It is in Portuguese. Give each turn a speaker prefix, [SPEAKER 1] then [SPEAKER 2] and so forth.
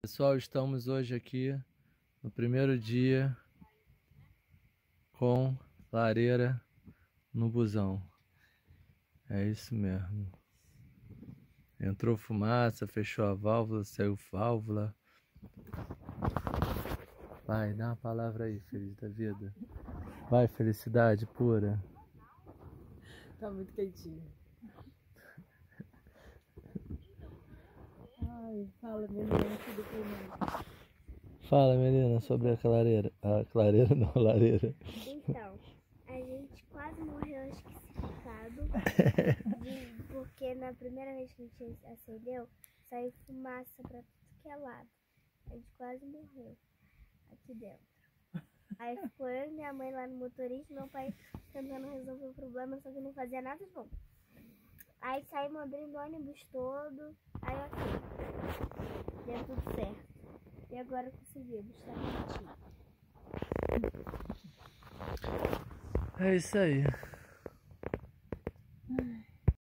[SPEAKER 1] Pessoal, estamos hoje aqui no primeiro dia com lareira no busão. É isso mesmo. Entrou fumaça, fechou a válvula, saiu válvula. Vai, dá uma palavra aí, feliz da vida. Vai, felicidade pura.
[SPEAKER 2] Tá muito quentinho. Ai, fala, menina, que depoimento.
[SPEAKER 1] Fala, menina, sobre a clareira. A clareira não, a lareira.
[SPEAKER 3] Então, a gente quase morreu acidificado, porque na primeira vez que a gente acendeu, saiu fumaça pra tudo que é lado. A gente quase morreu aqui dentro. Aí ficou eu e minha mãe lá no motorista, meu pai tentando resolver o problema, só que não fazia nada de bom. Aí saímos abrindo o ônibus todo, aí ok, deu tudo certo. E agora conseguimos, tá quentinho.
[SPEAKER 1] É isso aí.